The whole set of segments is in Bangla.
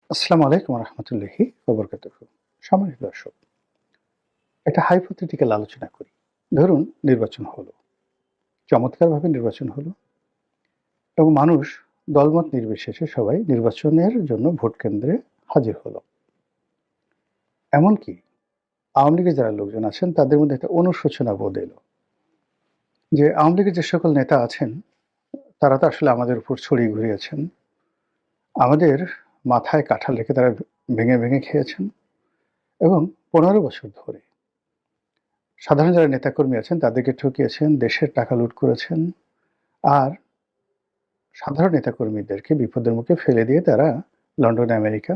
আসসালামু আলাইকুম রহমতুল্লাহি ওবরকাতুহু। সম্মানিত দর্শক, একটা হাইপোথেটিক্যাল আলোচনা করি। ধরুন নির্বাচন হলো, চমৎকারভাবে নির্বাচন হলো এবং মানুষ দলমত নির্বিশেষে সবাই নির্বাচনের জন্য ভোট কেন্দ্রে হাজির হলো। এমনকি আওয়ামী লীগের যারা লোকজন আছেন তাদের মধ্যে একটা অনুশোচনা বোধ এলো যে আওয়ামী লীগের যে সকল নেতা আছেন তারা তো আসলে আমাদের উপর ছড়িয়ে ঘুরিয়েছেন, আমাদের মাথায় কাঁঠাল রেখে তারা ভেঙে ভেঙে খেয়েছেন এবং ১৫ বছর ধরে সাধারণ যারা নেতাকর্মী আছেন তাদেরকে ঠকিয়েছেন, দেশের টাকা লুট করেছেন। আর সাধারণ নেতাকর্মীদেরকে বিপদের মুখে ফেলে দিয়ে তারা London, America,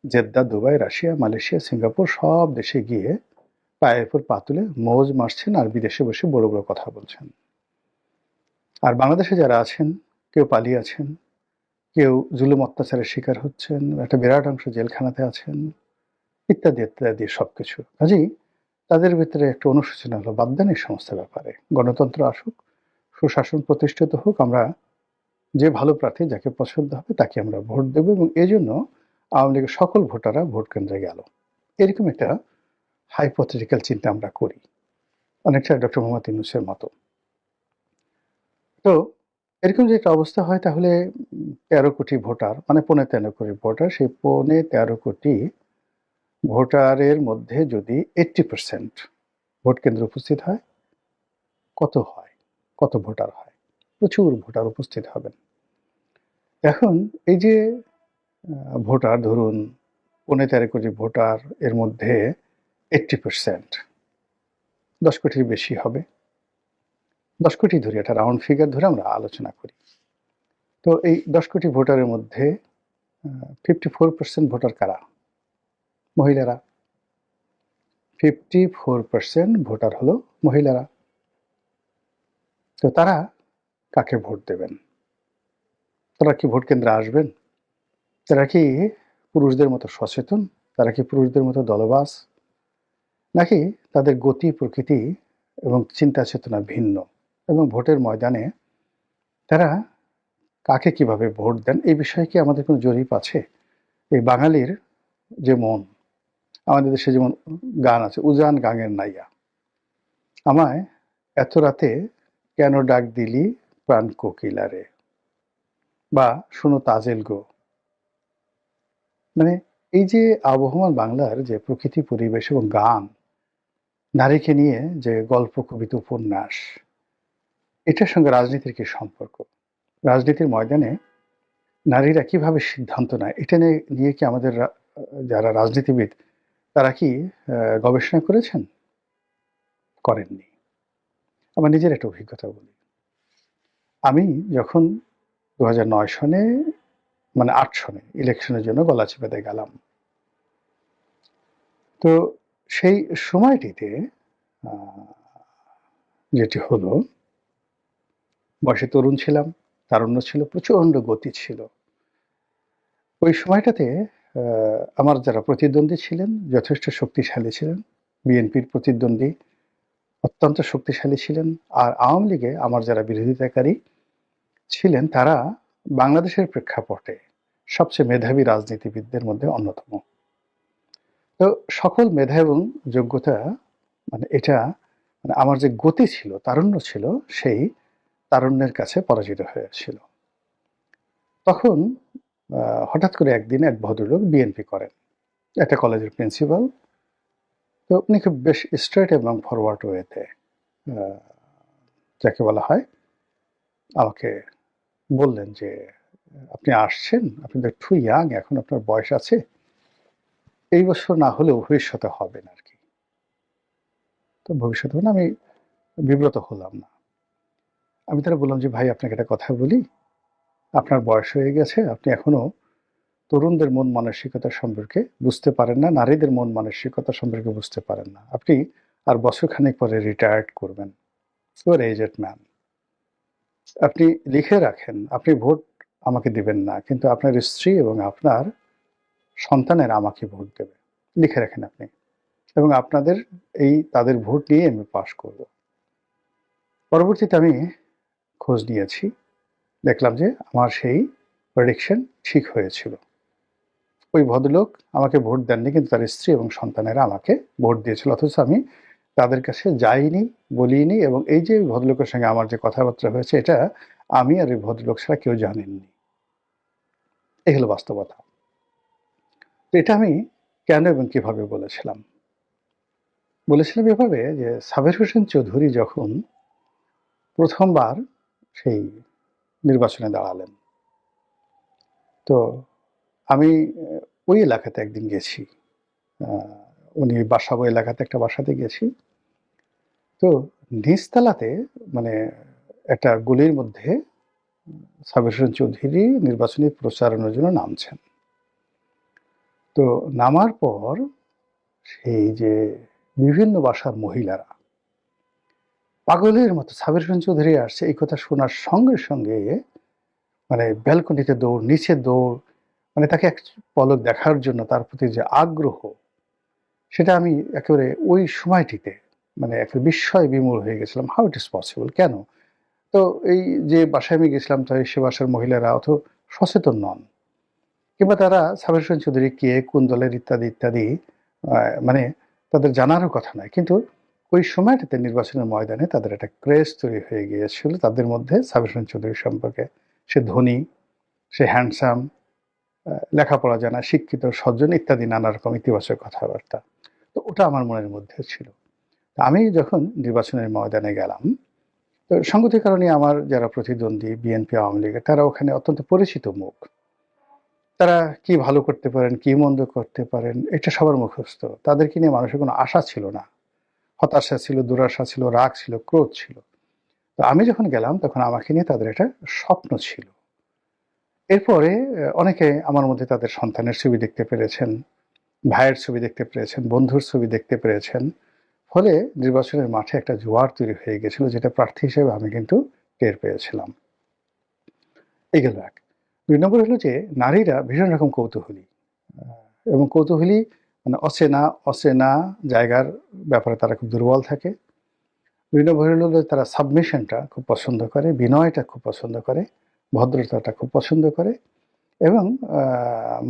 Jeddah, Dubai, Russia, Malaysia, Singapore সব দেশে গিয়ে পায়ের উপর পা তুলে মৌজ মারছেন আর বিদেশে বসে বড় বড় কথা বলছেন। আর বাংলাদেশে যারা আছেন, কেউ পালিয়ে আছেন, কেউ জুলুম অত্যাচারের শিকার হচ্ছেন, একটা বিরাট অংশ জেলখানাতে আছেন, ইত্যাদি ইত্যাদি সবকিছু। কাজেই তাদের ভিতরে একটা অনুশোচনা হলো, বাদ দেন এই সমস্ত ব্যাপারে, গণতন্ত্র আসুক, সুশাসন প্রতিষ্ঠিত হোক, আমরা যে ভালো প্রার্থী যাকে পছন্দ হবে তাকে আমরা ভোট দেব এবং এজন্য আওয়ামী লীগের সকল ভোটাররা ভোট কেন্দ্রে গেল। এরকম একটা হাইপোথেটিক্যাল চিন্তা আমরা করি, অনেকটা ডক্টর মোহাম্মদ ইউনূসের মতো। তো এরকম যে একটা অবস্থা হয় তাহলে ১৩ কোটি ভোটার মানে ১৫-১৩ কোটি ভোটার, সেই ১৫-১৩ কোটি ভোটারের মধ্যে যদি 80% ভোট কেন্দ্রে উপস্থিত হয়, কত হয়? কত ভোটার হয়? প্রচুর ভোটার উপস্থিত হবেন। এখন এই যে ভোটার ধরুন ১৫-১৩ কোটি ভোটার, এর মধ্যে 80% ১০ কোটির বেশি হবে। ১০ কোটি ধরে একটা রাউন্ড ফিগার ধরে আমরা আলোচনা করি। তো এই ১০ কোটি ভোটারের মধ্যে 54% ভোটার কারা? মহিলারা। 54% ভোটার হলো মহিলারা। তো তারা কাকে ভোট দেবেন? তারা কি ভোট কেন্দ্রে আসবেন? তারা কি পুরুষদের মতো সচেতন? তারা কি পুরুষদের মতো দলবাজ? নাকি তাদের গতি প্রকৃতি এবং চিন্তা চেতনা ভিন্ন এবং ভোটের ময়দানে তারা কাকে কিভাবে ভোট দেন এই বিষয়ে কি আমাদের কোনো জরিপ আছে? এই বাঙালির যে মন, আমাদের দেশে যেমন গান আছে, উজান গাঙের নাইয়া, আমায় এত রাতে কেন ডাক দিলি প্রাণ কোকিলারে, বা শোনো তাজেল গো। মানে এই যে আবহমান বাংলার যে প্রকৃতি পরিবেশ এবং গান, নারীকে নিয়ে যে গল্প কবিতা উপন্যাস, এটার সঙ্গে রাজনীতির কি সম্পর্ক? রাজনীতির ময়দানে নারীরা কিভাবে সিদ্ধান্ত নেয় এটা নিয়ে কি আমাদের যারা রাজনীতিবিদ তারা কি গবেষণা করেছেন? করেননি। আমার নিজের একটা অভিজ্ঞতা বলি। আমি যখন ২০০৯ সনে মানে ৮ সনে ইলেকশনের জন্য গলাচিপাতে গেলাম, তো সেই সময়টিতে যেটি হলো, বয়সে তরুণ ছিলাম, তারুণ্য ছিল, প্রচণ্ড গতি ছিল। ওই সময়টাতে আমার যারা প্রতিদ্বন্দ্বী ছিলেন যথেষ্ট শক্তিশালী ছিলেন। বিএনপির প্রতিদ্বন্দ্বী অত্যন্ত শক্তিশালী ছিলেন। আর আওয়ামী লীগে আমার যারা বিরোধিতাকারী ছিলেন তারা বাংলাদেশের প্রেক্ষাপটে সবচেয়ে মেধাবী রাজনীতিবিদদের মধ্যে অন্যতম। তো সকল মেধা এবং যোগ্যতা মানে এটা মানে আমার যে গতি ছিল, তারুণ্য ছিল, সেই তারুণ্যের কাছে পরাজিত হয়েছিল। তখন হঠাৎ করে একদিন এক ভদ্রলোক বিএনপি করেন, একটা কলেজের প্রিন্সিপাল। তো উনি খুব বেশ স্ট্রেট এবং ফরওয়ার্ড ওয়েতে যাকে বলা হয় আমাকে বললেন যে, আপনি আসছেন, আপনি তো একটু ইয়াং, এখন আপনার বয়স আছে, এই বছর না হলেও ভবিষ্যতে হবেন আর কি। তো ভবিষ্যতে মানে আমি বিব্রত হলাম না। আমি তারা বললাম যে, ভাই আপনাকে একটা কথা বলি, আপনার বয়স হয়ে গেছে, আপনি এখনো তরুণদের মন মানসিকতা সম্পর্কে বুঝতে পারেন না, নারীদের মন মানসিকতা সম্পর্কে বুঝতে পারেন না। আপনি আর বছরখানেক পরে রিটায়ার্ড করবেন, ইউ আর এজড ম্যান। আপনি লিখে রাখেন, আপনি ভোট আমাকে দিবেন না, কিন্তু আপনার স্ত্রী এবং আপনার সন্তানেরা আমাকে ভোট দেবে। লিখে রাখেন আপনি, এবং আপনাদের এই তাদের ভোট নিয়ে আমি পাশ করব। পরবর্তীতে আমি খোঁজ নিয়েছি, দেখলাম যে আমার সেই প্রেডিকশন ঠিক হয়েছিল। ওই ভদ্রলোক আমাকে ভোট দেননি, কিন্তু তার স্ত্রী এবং সন্তানেরা আমাকে ভোট দিয়েছিল, অথচ আমি তাদের কাছে যাইনি, বলিনি, এবং এই যে ভদ্রলোকের সঙ্গে আমার যে কথাবার্তা হয়েছে এটা আমি আর ওই ভদ্রলোক ছাড়া কেউ জানেননি। এই হলো বাস্তবতা। তো এটা আমি কেন এবং কিভাবে বলেছিলাম এভাবে যে সাবের হোসেন চৌধুরী যখন প্রথমবার সেই নির্বাচনে দাঁড়ালেন, তো আমি ওই এলাকাতে একদিন গেছি। উনি বাসা ওই এলাকাতে একটা বাসাতে গেছি। তো নিচতলাতে মানে একটা গলির মধ্যে সাবের হোসেন চৌধুরী নির্বাচনী প্রচারণার জন্য নামছেন। তো নামার পর সেই যে বিভিন্ন বাসার মহিলারা পাগলের মতো সাবের হোসেন চৌধুরী আসছে এই কথা শোনার সঙ্গে সঙ্গে মানে ব্যালকনিতে দৌড়, নিচে দৌড়, মানে তাকে এক পলক দেখার জন্য তার প্রতি যে আগ্রহ, সেটা আমি একেবারে ওই সময়টিতে মানে একেবারে বিস্ময় বিমূঢ় হয়ে গেছিলাম। হাউ ইট ইজ পসিবল, কেন? তো এই যে বাসায় আমি গেছিলাম, তো সে বাসার মহিলারা অত সচেতন নন, কিংবা তারা সাবের হোসেন চৌধুরী কে, কোন দলের, ইত্যাদি ইত্যাদি মানে তাদের জানারও কথা নয়। কিন্তু ওই সময়টাতে নির্বাচনের ময়দানে তাদের একটা ক্রেজ তৈরি হয়ে গিয়েছিল তাদের মধ্যে সাবের হোসেন চৌধুরী সম্পর্কে। সে ধনী, সে হ্যান্ডসাম, লেখাপড়া জানা, শিক্ষিত, সজ্জন, ইত্যাদি নানা রকম ইতিবাচক কথাবার্তা। তো ওটা আমার মনের মধ্যে ছিল। আমি যখন নির্বাচনের ময়দানে গেলাম, তো সঙ্গতির কারণে আমার যারা প্রতিদ্বন্দ্বী বিএনপি, আওয়ামী লীগের, তারা ওখানে অত্যন্ত পরিচিত মুখ। তারা কি ভালো করতে পারেন, কি মন্দ করতে পারেন, এটা সবার মুখস্থ। তাদেরকে নিয়ে মানুষের কোনো আশা ছিল না। হতাশা ছিল, দুরাশা ছিল, রাগ ছিল, ক্রোধ ছিল। তো আমি যখন গেলাম তখন আমাকে নিয়ে তাদের একটা স্বপ্ন ছিল। এরপরে অনেকে আমার মধ্যে তাদের সন্তানের ছবি দেখতে পেরেছেন, ভাইয়ের ছবি দেখতে পেরেছেন, বন্ধুর ছবি দেখতে পেরেছেন। ফলে নির্বাচনের মাঠে একটা জোয়ার তৈরি হয়ে গেছিল, যেটা প্রার্থী হিসেবে আমি কিন্তু টের পেয়েছিলাম। এই গেল এক। ২ নম্বর হলো যে নারীরা ভীষণ রকম কৌতূহলী, এবং কৌতূহলী মানে অচেনা জায়গার ব্যাপারে তারা খুব দুর্বল থাকে। ২ নম্বর হলো যে তারা সাবমিশনটা খুব পছন্দ করে, বিনয়টা খুব পছন্দ করে, ভদ্রতাটা খুব পছন্দ করে, এবং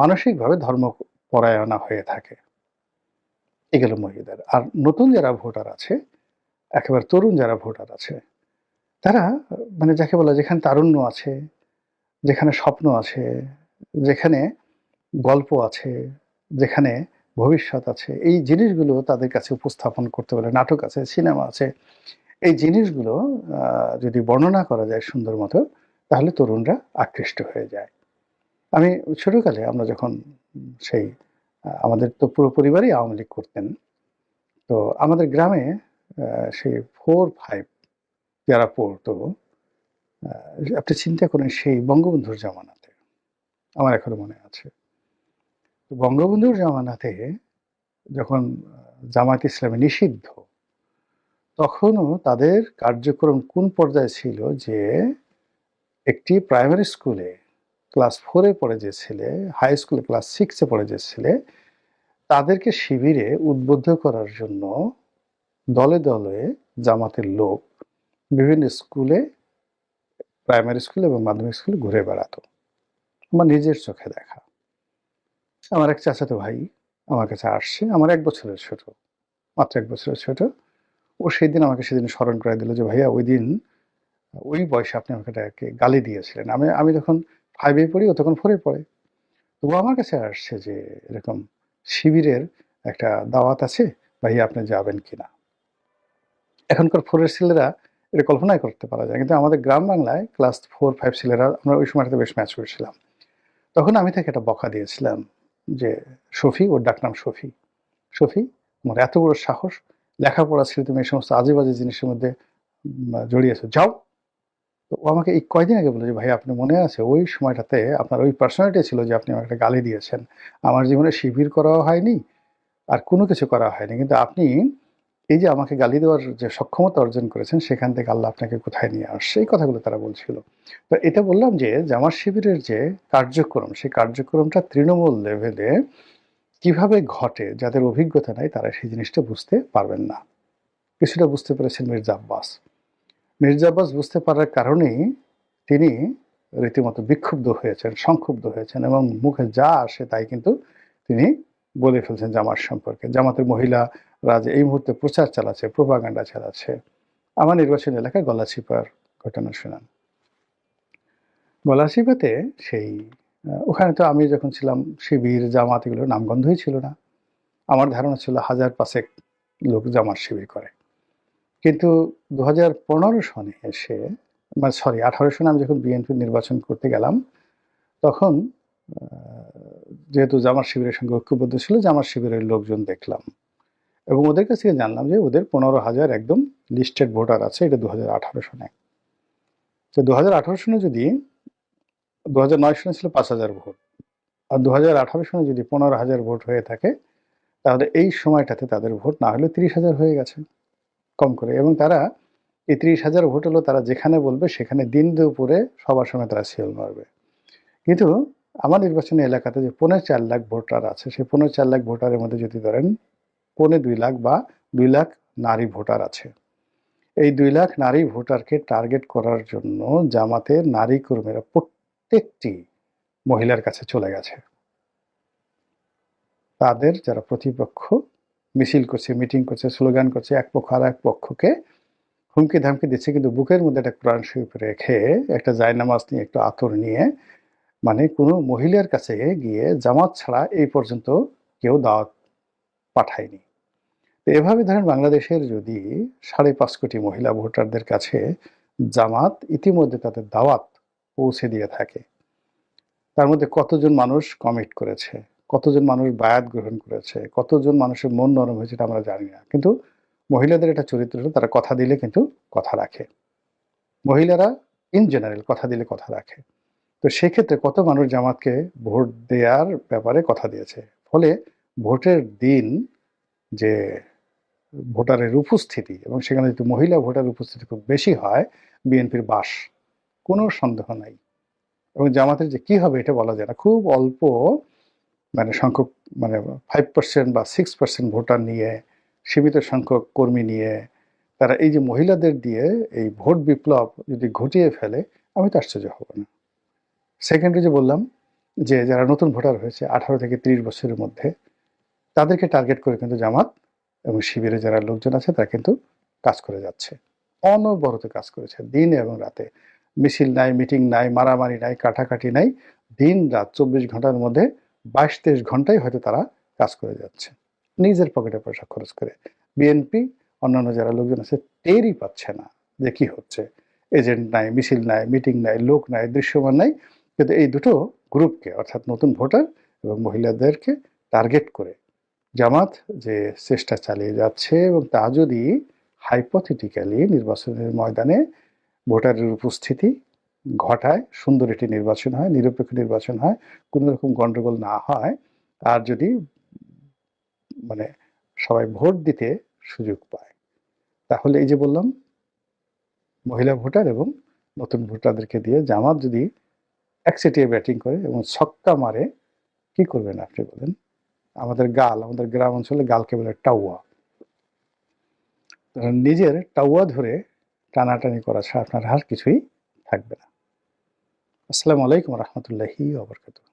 মানসিকভাবে ধর্মপরায়ণা হয়ে থাকে। এগুলো মহিলাদের। আর নতুন যারা ভোটার আছে, একেবারে তরুণ যারা ভোটার আছে, তারা মানে যাকে বলা যেখানে তারুণ্য আছে, যেখানে স্বপ্ন আছে, যেখানে গল্প আছে, যেখানে ভবিষ্যৎ আছে, এই জিনিসগুলো তাদের কাছে উপস্থাপন করতে পারে। নাটক আছে, সিনেমা আছে। এই জিনিসগুলো যদি বর্ণনা করা যায় সুন্দর মতো, তাহলে তরুণরা আকৃষ্ট হয়ে যায়। আমি ছোটকালে আমরা যখন সেই আমাদের তো পুরো পরিবারই আওয়ামী লীগ করতেন। তো আমাদের গ্রামে সেই 4-5 যারা পড়তো, আপনি চিন্তা করেন সেই বঙ্গবন্ধুর জামানাতে, আমার এখনো মনে আছে। তো বঙ্গবন্ধুর জামানাতে যখন জামায়াত ইসলামী নিষিদ্ধ, তখনও তাদের কার্যক্রম কোন পর্যায়ে ছিল যে একটি প্রাইমারি স্কুলে ক্লাস 4 এ পড়ে যে ছেলে, হাই স্কুলে ক্লাস 6 এ পড়ে যে ছেলে, তাদেরকে শিবিরে উদ্বুদ্ধ করার জন্য দলে দলে জামাতের লোক বিভিন্ন স্কুলে, প্রাইমারি স্কুল এবং মাধ্যমিক স্কুলে ঘুরে বেড়াতো। আমার নিজের চোখে দেখা। আমার এক চাচাতো ভাই আমার কাছে আসছে, আমার ১ বছরের ছোট, মাত্র ১ বছরের ছোট। ও সেদিন আমাকে স্মরণ করায় দিল যে, "ভাইয়া ওইদিন ওই বয়সে আপনি আমাকে গালি দিয়েছিলেন।" আমি যখন 5 এ পড়ি, ও তখন 4 এ পড়ে। তো ও আমার কাছে আসছে যে এরকম শিবিরের একটা দাওয়াত আছে, ভাইয়া আপনি যাবেন কিনা? এখনকার 4 এর ছেলেরা এটা কল্পনাই করতে পারা যায়। কিন্তু আমাদের গ্রাম বাংলায় ক্লাস 4-5 ছেলেরা, আমরা ওই সময়টাতে বেশ ম্যাচিউর ছিলাম। তখন আমি তাকে একটা বকা দিয়েছিলাম যে, "শফি", ওর ডাকনাম শফি। "শফি, তোমার এত বড় সাহস! লেখাপড়া ছেড়ে তুমি এই সমস্ত আজে-বাজে জিনিসের মধ্যে জড়িয়েছো। যাও!" তো ও আমাকে এই কয়দিন আগে বলল যে, "ভাই আপনার মনে আছে ওই সময়টাতে আপনার ওই পার্সোনালিটি ছিল যে আপনি আমাকে একটা গালি দিয়েছেন। আমার জীবনে শিবির করাও হয়নি, আর কোনো কিছু করা হয়নি। কিন্তু আপনি এই যে আমাকে গালি দেওয়ার যে সক্ষমতা অর্জন করেছেন, সেখান থেকে আল্লাহ আপনাকে কোথায় নিয়ে আসছে?" এই কথাগুলো তারা বলছিল। তো এটা বললাম যে জামাত শিবিরের যে কার্যক্রম, সেই কার্যক্রমটা তৃণমূল লেভেলে কিভাবে ঘটে, যাদের অভিজ্ঞতা নাই তারা সেই জিনিসটা বুঝতে পারবেন না। কিছুটা বুঝতে পেরেছেন মির্জা আব্বাস। মির্জা আব্বাস বুঝতে পারার কারণেই তিনি রীতিমতো বিক্ষুব্ধ হয়েছেন, সংক্ষুব্ধ হয়েছেন, এবং মুখে যা আসে তাই কিন্তু তিনি বলে ফেলছেন জামাত সম্পর্কে। জামাতের মহিলারা যে এই মুহূর্তে প্রচার চালাচ্ছে, প্রোপাগান্ডা চালাচ্ছে। আমার নির্বাচনী এলাকায় গলাচিপার ঘটনা শোনান। গলাচিপাতে সেই ওখানে তো আমি যখন ছিলাম শিবির, জামাত এগুলোর নামগন্ধই ছিল না। আমার ধারণা ছিল ১,০০০-৫,০০০ লোক জামাত শিবির করে। কিন্তু ২০১৫ সনে এসে সরি ১৮ সনে আমি যখন বিএনপি নির্বাচন করতে গেলাম, তখন যেহেতু জামাত শিবিরের সঙ্গে ঐক্যবদ্ধ ছিল, জামাত শিবিরের লোকজন দেখলাম এবং ওদের কাছ থেকে জানলাম যে ওদের ১৫,০০০ একদম লিস্টেড ভোটার আছে। এটা ২০১৮ সনে। তো ২০১৮ সনে যদি ২০০৯ সনে ছিল ৫,০০০ ভোট, আর ২০১৮ সনে যদি ১৫,০০০ ভোট হয়ে থাকে, তাহলে এই সময়টাতে তাদের ভোট না হলে ৩০,০০০ হয়ে গেছে কম করে। এবং তারা এই ৩০,০০০ ভোট হলো তারা যেখানে বলবে সেখানে দিন দুপুরে সবার সময় তারা সিল মারবে। কিন্তু আমার নির্বাচনী এলাকাতে যে ৪.৫ লাখ ভোটার আছে, সেই ৪.৫ লাখ ভোটারের মধ্যে যদি ধরেন ২.৫ লাখ বা ২ লাখ নারী ভোটার আছে, এই ২ লাখ নারী ভোটারকে টার্গেট করার জন্য জামাতের নারী কর্মীরা প্রত্যেকটি মহিলার কাছে চলে গেছে। তাদের যারা প্রতিপক্ষ মিছিল করছে, মিটিং করছে, স্লোগান করছে, এক পক্ষ আর এক পক্ষকে হুমকি ধামকি দিচ্ছে, কিন্তু বুকের মধ্যে একটা কোরআন শরীফ রেখে, একটা জায়নামাজ নিয়ে, একটু আতর নিয়ে, মানে কোনো মহিলার কাছে গিয়ে জামাত ছাড়া এই পর্যন্ত কেউ দাওয়াত পাঠায়নি। তো এভাবে ধরেন বাংলাদেশের যদি ৫.৫ কোটি মহিলা ভোটারদের কাছে জামাত ইতিমধ্যে তাদের দাওয়াত পৌঁছে দিয়ে থাকে, তার মধ্যে কতজন মানুষ কমিট করেছে, কতজন মানুষ বায়াত গ্রহণ করেছে, কতজন মানুষের মন নরম হয়েছে এটা আমরা জানি না। কিন্তু মহিলাদের একটা চরিত্র হলো তারা কথা দিলে কিন্তু কথা রাখে। মহিলারা ইন জেনারেল কথা দিলে কথা রাখে। তো সেক্ষেত্রে কত মানুষ জামাতকে ভোট দেওয়ার ব্যাপারে কথা দিয়েছে। ফলে ভোটের দিন যে ভোটারের উপস্থিতি, এবং সেখানে যদি মহিলা ভোটার উপস্থিতি খুব বেশি হয়, বিএনপির বাস, কোনো সন্দেহ নাই। এবং জামাতের যে কি হবে এটা বলা যায় না। খুব অল্প সংখ্যক 5% বা 6% ভোটার নিয়ে, সীমিত সংখ্যক কর্মী নিয়ে তারা এই যে মহিলাদের দিয়ে এই ভোট বিপ্লব যদি ঘটিয়ে ফেলে, আমি তো আশ্চর্য হব না। সেকেন্ডে যে বললাম যে যারা নতুন ভোটার হয়েছে 18 থেকে 30 বছরের মধ্যে, তাদেরকে টার্গেট করে কিন্তু জামাত এবং শিবিরে যারা লোকজন আছে তারা কিন্তু কাজ করে যাচ্ছে, অনবরত কাজ করেছে দিন এবং রাতে। মিছিল নাই, মিটিং নাই, মারামারি নাই, কাটাকাটি নাই, দিন রাত 24 ঘন্টার মধ্যে 22-23 ঘন্টায় হয়তো তারা কাজ করে যাচ্ছে নিজের পকেটে পয়সা খরচ করে। বিএনপি অন্যান্য যারা লোকজন আছে টেরই পাচ্ছে না যে কি হচ্ছে। এজেন্ট নাই, মিছিল নাই, মিটিং নাই, লোক নাই, দৃশ্যমান নাই, কিন্তু এই দুটো গ্রুপকে অর্থাৎ নতুন ভোটার এবং মহিলাদেরকে টার্গেট করে জামাত যে চেষ্টা চালিয়ে যাচ্ছে, এবং তা যদি হাইপোথেটিক্যালি নির্বাচনের ময়দানে ভোটারের উপস্থিতি ঘটায়, সুন্দর একটি নির্বাচন হয়, নিরপেক্ষ নির্বাচন হয়, কোনো রকম গন্ডগোল না হয়, আর যদি সবাই ভোট দিতে সুযোগ পায়, তাহলে এই যে বললাম মহিলা ভোটার এবং নতুন ভোটারদেরকে দিয়ে জামাত যদি একচেটিয়া ব্যাটিং করে এবং ছক্কা মারে, কি করবেন আপনি বলেন? আমাদের গ্রাম অঞ্চলে গালকে বলে টাউয়া। নিজের টাউয়া ধরে টানাটানি করা ছাড়া আপনার আর কিছুই থাকবে না। আসসালামু আলাইকুম রহমতুল্লাহি ওয়া বারাকাতুহু।